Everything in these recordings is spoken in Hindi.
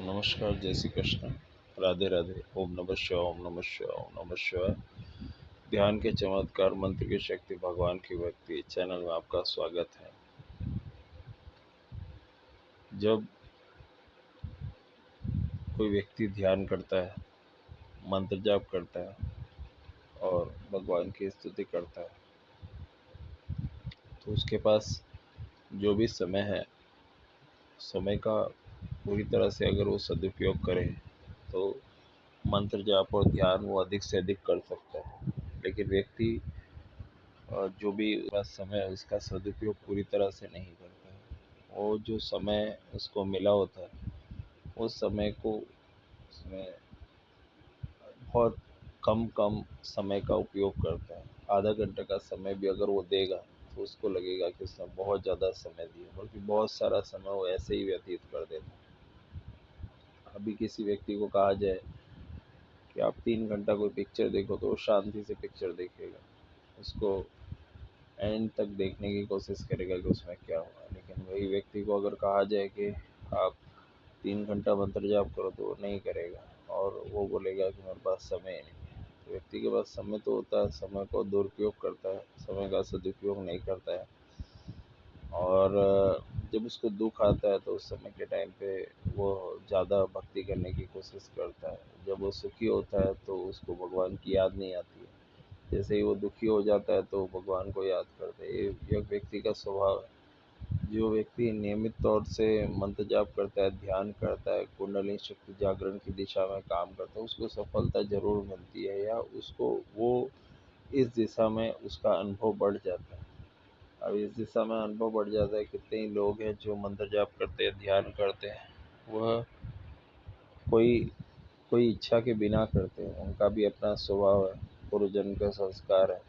नमस्कार, जय श्री कृष्ण, राधे राधे। ओम नमः शिवाय, ओम नमः शिवाय, ओम नमः शिवाय। ध्यान के चमत्कार, मंत्र की शक्ति, भगवान की भक्ति चैनल में आपका स्वागत है। जब कोई व्यक्ति ध्यान करता है, मंत्र जाप करता है और भगवान की स्तुति करता है, तो उसके पास जो भी समय है, समय का पूरी तरह से अगर वो सदुपयोग करे तो मंत्र जाप और ध्यान वो अधिक से अधिक कर सकता है। लेकिन व्यक्ति जो भी उसका समय है उसका सदुपयोग पूरी तरह से नहीं करता है। वो जो समय उसको मिला होता है उस समय को उसमें बहुत कम कम समय का उपयोग करता है। आधा घंटे का समय भी अगर वो देगा तो उसको लगेगा कि उसने बहुत ज़्यादा समय दिया, बल्कि बहुत सारा समय वो ऐसे ही व्यतीत कर देता है। अभी किसी व्यक्ति को कहा जाए कि आप 3 घंटा कोई पिक्चर देखो तो वो शांति से पिक्चर देखेगा, उसको एंड तक देखने की कोशिश करेगा कि उसमें क्या हुआ। लेकिन वही व्यक्ति को अगर कहा जाए कि आप 3 घंटा मंत्र जाप करो तो वो नहीं करेगा और वो बोलेगा कि मेरे पास समय ही नहीं है। तो व्यक्ति के पास समय तो होता है, समय को दुरुपयोग करता है, समय का सदुपयोग नहीं करता है। और जब उसको दुख आता है तो उस समय के टाइम पे वो ज़्यादा भक्ति करने की कोशिश करता है। जब वो सुखी होता है तो उसको भगवान की याद नहीं आती है। जैसे ही वो दुखी हो जाता है तो भगवान को याद करते हैं। ये व्यक्ति का स्वभाव है। जो व्यक्ति नियमित तौर से मंत्र जाप करता है, ध्यान करता है, कुंडली शक्ति जागरण की दिशा में काम करता है, उसको सफलता जरूर मिलती है, या उसको वो इस दिशा में उसका अनुभव बढ़ जाता है। अब इस दिशा में अनुभव बढ़ जाता है। कितने ही लोग हैं जो मंत्र जाप करते हैं, ध्यान करते हैं, वह कोई कोई इच्छा के बिना करते हैं। उनका भी अपना स्वभाव है, पूर्व जन्म का संस्कार है।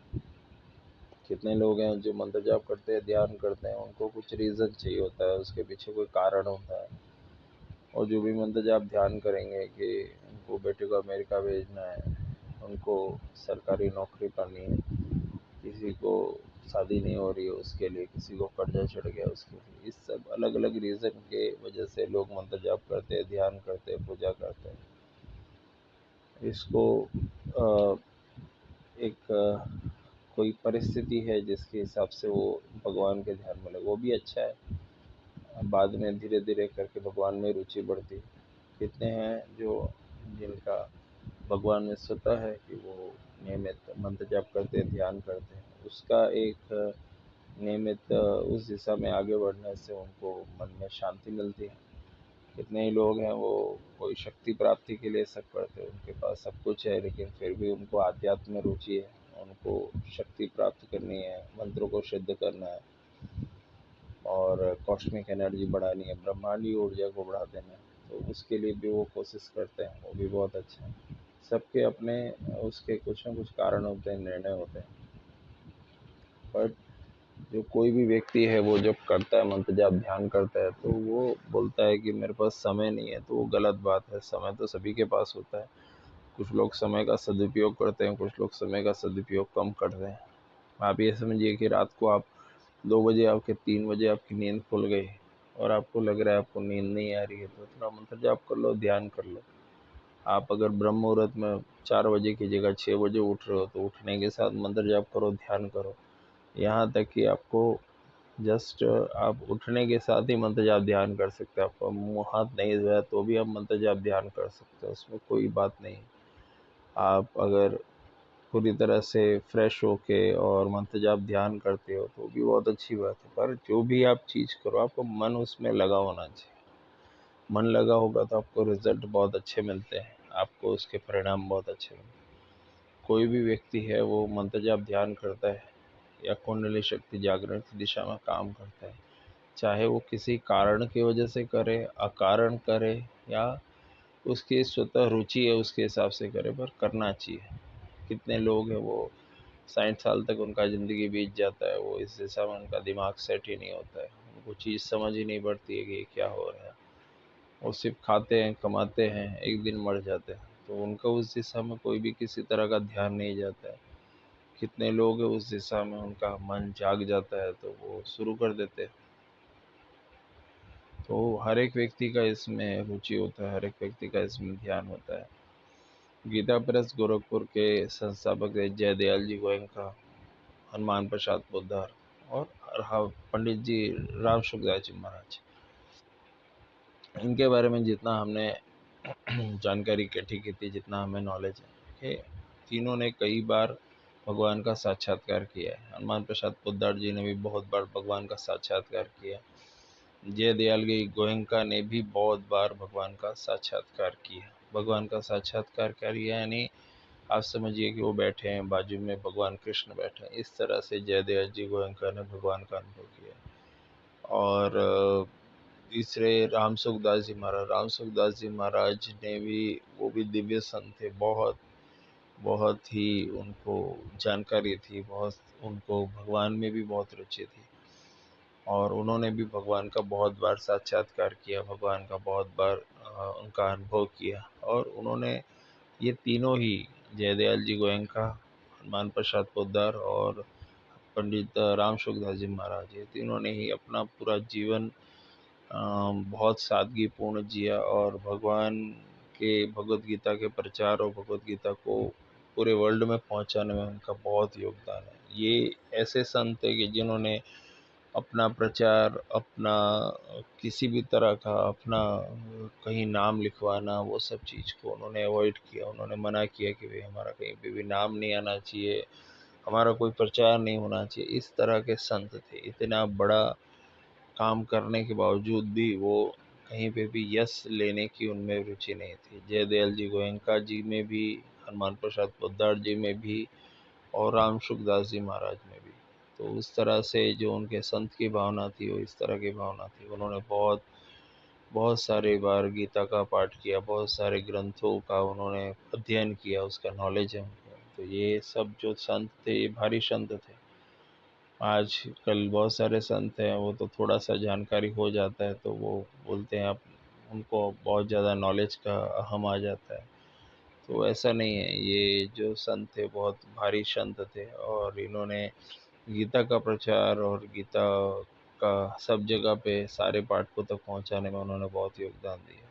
कितने लोग हैं जो मंत्र जाप करते हैं, ध्यान करते हैं, उनको कुछ रीज़न चाहिए होता है, उसके पीछे कोई कारण होता है। और जो भी मंत्र जाप ध्यान करेंगे कि उनको बेटे को अमेरिका भेजना है, उनको सरकारी नौकरी पानी है, किसी को शादी नहीं हो रही है उसके लिए, किसी को कर्जा चढ़ गया उसके लिए, इस सब अलग अलग रीज़न के वजह से लोग मंत्र जाप करते हैं, ध्यान करते हैं, पूजा करते हैं। इसको एक कोई परिस्थिति है जिसके हिसाब से वो भगवान के ध्यान में लगे, वो भी अच्छा है। बाद में धीरे धीरे करके भगवान में रुचि बढ़ती है। कितने हैं जो जिनका भगवान में स्वतः है कि वो नियमित मंत्र जाप करते हैं, ध्यान करते हैं, उसका एक नियमित उस दिशा में आगे बढ़ने से उनको मन में शांति मिलती है। कितने ही लोग हैं वो कोई शक्ति प्राप्ति के लिए सब करते हैं, उनके पास सब कुछ है लेकिन फिर भी उनको आध्यात्म में रुचि है, उनको शक्ति प्राप्त करनी है, मंत्रों को सिद्ध करना है और कॉस्मिक एनर्जी बढ़ानी है, ब्रह्मांडी ऊर्जा को बढ़ा देना है। तो उसके लिए भी वो कोशिश करते हैं, वो भी बहुत अच्छा है। सबके अपने उसके कुछ ना कुछ कारण होते हैं, निर्णय होते हैं। बट जो कोई भी व्यक्ति है वो जब करता है मंत्र जाप ध्यान करता है तो वो बोलता है कि मेरे पास समय नहीं है, तो वो गलत बात है। समय तो सभी के पास होता है। कुछ लोग समय का सदुपयोग करते हैं, कुछ लोग समय का सदुपयोग कम करते हैं। आप ये समझिए कि रात को आप 2 बजे आपके 3 बजे आपकी नींद खुल गई और आपको लग रहा है आपको नींद नहीं आ रही है, तो थोड़ा मंत्र जाप कर लो, ध्यान कर लो। आप अगर ब्रह्म मुहूर्त में 4 बजे की जगह 6 बजे उठ रहे हो तो उठने के साथ मंत्र जाप करो, ध्यान करो। यहाँ तक कि आपको जस्ट आप उठने के साथ ही मंत्र जाप ध्यान कर सकते हैं। आपका मुंह हाथ नहीं धोया तो भी आप मंत्र जाप ध्यान कर सकते हैं, उसमें कोई बात नहीं। आप अगर पूरी तरह से फ्रेश होके और मंत्र जाप ध्यान करते हो तो भी बहुत अच्छी बात है। पर जो भी आप चीज़ करो आपको मन उसमें लगा होना चाहिए। मन लगा होगा तो आपको रिजल्ट बहुत अच्छे मिलते हैं, आपको उसके परिणाम बहुत अच्छे मिलते हैं। कोई भी व्यक्ति है वो मंत्र जाप ध्यान करता है या कुंडली शक्ति जागरण की दिशा में काम करता है, चाहे वो किसी कारण की वजह से करे, अकारण करे, या उसकी स्वतः रुचि है उसके हिसाब से करे, पर करना चाहिए। कितने लोग हैं वो 60 साल तक उनका ज़िंदगी बीत जाता है, वो इस दिशा में उनका दिमाग सेट ही नहीं होता है, उनको चीज़ समझ ही नहीं पड़ती है कि ये क्या हो रहा है। वो सिर्फ खाते हैं, कमाते हैं, एक दिन मर जाते हैं, तो उनका उस दिशा में कोई भी किसी तरह का ध्यान नहीं जाता है। कितने लोग हैं उस दिशा में उनका मन जाग जाता है तो वो शुरू कर देते हैं। तो हर एक व्यक्ति का इसमें रुचि होता है, हर एक व्यक्ति का इसमें ध्यान होता है। गीता प्रेस गोरखपुर के संस्थापक है जयदयाल जी गोयनका, हनुमान प्रसाद पोद्दार और पंडित जी राम सुखदास जी महाराज। इनके बारे में जितना हमने जानकारी इकट्ठी की थी, जितना हमें नॉलेज है कि तीनों ने कई बार भगवान का साक्षात्कार किया है। हनुमान प्रसाद पोद्दार जी ने भी बहुत बार भगवान का साक्षात्कार किया। जयदयाल जी गोयनका ने भी बहुत बार भगवान का साक्षात्कार किया। भगवान का साक्षात्कार किया यानी आप समझिए कि वो बैठे हैं, बाजू में भगवान कृष्ण बैठे हैं। इस तरह से जयदयाल जी गोयनका ने भगवान का अनुभव किया। और तीसरे राम सुखदास जी महाराज, राम सुखदास जी महाराज ने भी, वो भी दिव्य संत थे। बहुत बहुत ही उनको जानकारी थी, बहुत उनको भगवान में भी बहुत रुचि थी और उन्होंने भी भगवान का बहुत बार साक्षात्कार किया, भगवान का बहुत बार उनका अनुभव किया। और उन्होंने ये तीनों ही, जयदयाल जी गोयनका, हनुमान प्रसाद पोद्दार और पंडित राम सुखदास जी महाराज, ये तीनों ने ही अपना पूरा जीवन बहुत सादगीपूर्ण जिया और भगवान के भगवत गीता के प्रचार और भगवत गीता को पूरे वर्ल्ड में पहुंचाने में उनका बहुत योगदान है। ये ऐसे संत हैं कि जिन्होंने अपना प्रचार, अपना किसी भी तरह का अपना कहीं नाम लिखवाना, वो सब चीज़ को उन्होंने अवॉइड किया। उन्होंने मना किया कि भाई हमारा कहीं पे भी नाम नहीं आना चाहिए, हमारा कोई प्रचार नहीं होना चाहिए। इस तरह के संत थे। इतना बड़ा काम करने के बावजूद भी वो कहीं पे भी यश लेने की उनमें रुचि नहीं थी। जयदयाल जी गोयनका जी में भी, हनुमान प्रसाद पोद्दार जी में भी और राम सुखदास जी महाराज में भी। तो उस तरह से जो उनके संत की भावना थी, वो इस तरह की भावना थी। उन्होंने बहुत बहुत सारे बार गीता का पाठ किया, बहुत सारे ग्रंथों का उन्होंने अध्ययन किया, उसका नॉलेज है उनको। तो ये सब जो संत थे, ये भारी संत थे। आज कल बहुत सारे संत हैं, वो तो थोड़ा सा जानकारी हो जाता है तो वो बोलते हैं, आप उनको बहुत ज़्यादा नॉलेज का अहम आ जाता है। तो ऐसा नहीं है। ये जो संत थे बहुत भारी संत थे और इन्होंने गीता का प्रचार और गीता का सब जगह पे सारे पाठकों तक पहुंचाने में उन्होंने बहुत योगदान दिया।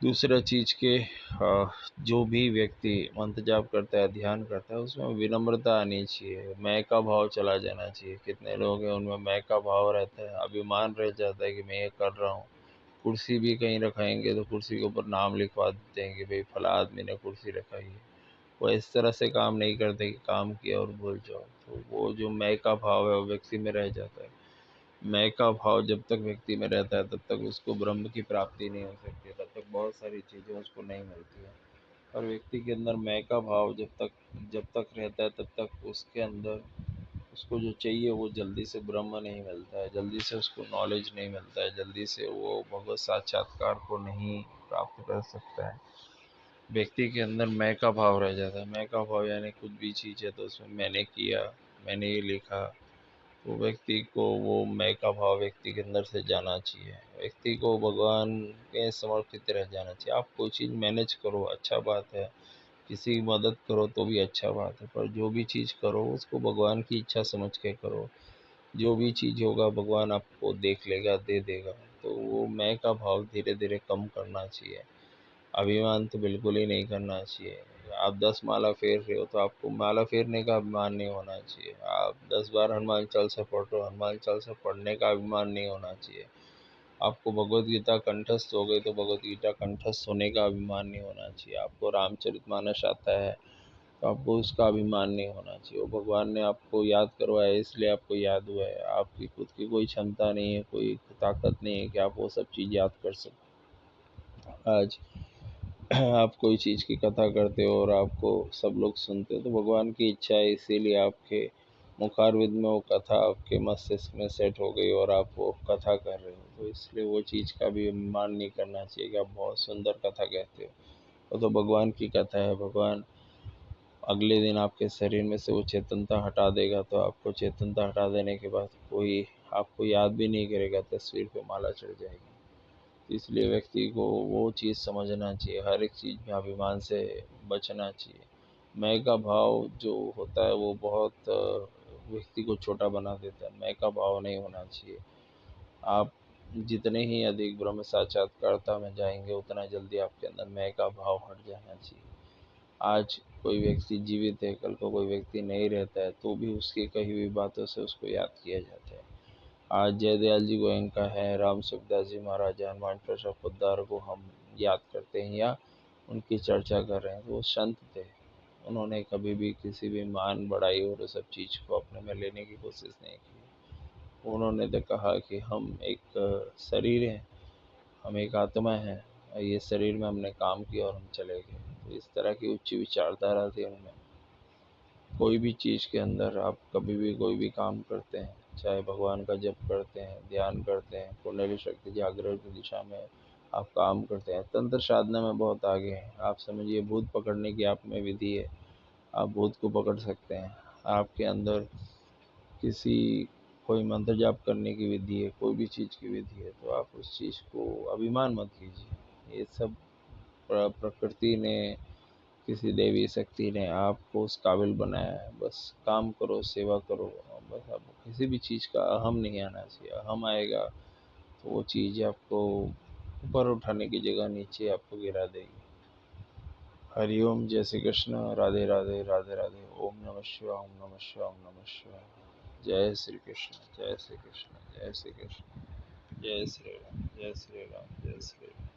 दूसरा चीज़ के जो भी व्यक्ति मंत्र जाप करता है, ध्यान करता है, उसमें विनम्रता आनी चाहिए, मैं का भाव चला जाना चाहिए। कितने लोग हैं उनमें मैं का भाव रहता है, अभिमान रह जाता है कि मैं ये कर रहा हूँ। कुर्सी भी कहीं रखाएंगे तो कुर्सी के ऊपर नाम लिखवा देते हैं कि भाई फला आदमी ने कुर्सी रखाई है। वो इस तरह से काम नहीं करते कि काम किया और भूल जाओ। तो वो जो मैं का भाव है वो व्यक्ति में रह जाता है। मैं का भाव जब तक व्यक्ति में रहता है तब तक उसको ब्रह्म की प्राप्ति नहीं हो सकती, तब तक बहुत सारी चीज़ें उसको नहीं मिलती हैं। और व्यक्ति के अंदर मैं का भाव जब तक रहता है तब तक उसके अंदर उसको जो चाहिए वो जल्दी से ब्रह्म नहीं मिलता है, जल्दी से उसको नॉलेज नहीं मिलता है, जल्दी से वो भगवत साक्षात्कार को नहीं प्राप्त कर सकता है। व्यक्ति के अंदर मैं का भाव रह जाता है। मैं का भाव यानी कुछ भी चीज़ है तो उसमें मैंने किया, मैंने ये लिखा। तो व्यक्ति को वो मैं का भाव व्यक्ति के अंदर से जाना चाहिए। व्यक्ति को भगवान के समर्पित रह जाना चाहिए। आप कोई चीज़ मैनेज करो, अच्छा बात है, किसी की मदद करो तो भी अच्छा बात है, पर जो भी चीज़ करो उसको भगवान की इच्छा समझ के करो। जो भी चीज़ होगा भगवान आपको देख लेगा, दे देगा। तो वो मैं का भाव धीरे धीरे कम करना चाहिए। अभिमान तो बिल्कुल ही नहीं करना चाहिए। आप 10 माला फेर रहे हो तो आपको माला फेरने का अभिमान नहीं होना चाहिए। आप 10 बार हनुमान चालीसा पढ़ रहे हो, हनुमान चालीसा पढ़ने का अभिमान नहीं होना चाहिए। आपको भगवत गीता कंठस्थ हो गई तो भगवत गीता कंठस्थ होने का अभिमान नहीं होना चाहिए। आपको रामचरितमानस आता है तो आपको उसका अभिमान नहीं होना चाहिए। वो भगवान ने आपको याद करवाया इसलिए आपको याद हुआ है। आपकी खुद की कोई क्षमता नहीं है, कोई ताकत नहीं है कि आप वो सब चीज़ याद कर सकें। आज आप कोई चीज़ की कथा करते हो और आपको सब लोग सुनते हो तो भगवान की इच्छा है, इसीलिए आपके मुखारविंद में वो कथा आपके मस्तिष्क में सेट हो गई और आप वो कथा कर रहे हो। तो इसलिए वो चीज़ का भी अभिमान नहीं करना चाहिए कि आप बहुत सुंदर कथा कहते हो। वो तो भगवान की कथा है। भगवान अगले दिन आपके शरीर में से वो चेतनता हटा देगा तो आपको चेतनता हटा देने के बाद कोई आपको याद भी नहीं करेगा, तस्वीर पे माला चढ़ जाएगी। इसलिए व्यक्ति को वो चीज़ समझना चाहिए, हर एक चीज़ में अभिमान से बचना चाहिए। मैं का भाव जो होता है वो बहुत व्यक्ति को छोटा बना देता है। मैं का भाव नहीं होना चाहिए। आप जितने ही अधिक ब्रह्म साक्षात्कारता में जाएंगे उतना जल्दी आपके अंदर मैं का भाव हट जाना चाहिए। आज कोई व्यक्ति जीवित है, कल को कोई व्यक्ति नहीं रहता है, तो भी उसकी कही हुई बातों से उसको याद किया जाता है। आज जयदयाल जी गोयनका है, राम सुखदास जी महाराज, हनुमान प्रसाद पोद्दार को हम याद करते हैं या उनकी चर्चा कर रहे हैं, तो वो संत थे। उन्होंने कभी भी किसी भी मान बढ़ाई और सब चीज़ को अपने में लेने की कोशिश नहीं की। उन्होंने तो कहा कि हम एक शरीर हैं, हम एक आत्मा हैं, ये शरीर में हमने काम किया और हम चले गए। तो इस तरह की उच्च विचारधारा थी उनमें। कोई भी चीज़ के अंदर आप कभी भी कोई भी काम करते हैं, चाहे भगवान का जप करते हैं, ध्यान करते हैं, कुंडली शक्ति जागरण की दिशा में आप काम करते हैं, तंत्र साधना में बहुत आगे हैं। आप समझिए भूत पकड़ने की आप में विधि है, आप भूत को पकड़ सकते हैं। आपके अंदर किसी कोई मंत्र जाप करने की विधि है, कोई भी चीज़ की विधि है, तो आप उस चीज़ को अभिमान मत कीजिए। ये सब प्रकृति ने, किसी देवी शक्ति ने आपको उस काबिल बनाया है। बस काम करो, सेवा करो, बस। आपको किसी भी चीज़ का अहम नहीं आना चाहिए। अहम आएगा तो वो चीज़ आपको ऊपर उठाने की जगह नीचे आपको गिरा देगी। हरिओम, जय श्री कृष्ण, राधे राधे, राधे राधे, ओम नमः शिवाय, ओम नमः शिवाय, ओम नमः शिवाय। जय श्री कृष्ण, जय श्री कृष्ण, जय श्री कृष्ण, जय श्री राम, जय श्री राम, जय श्री राम।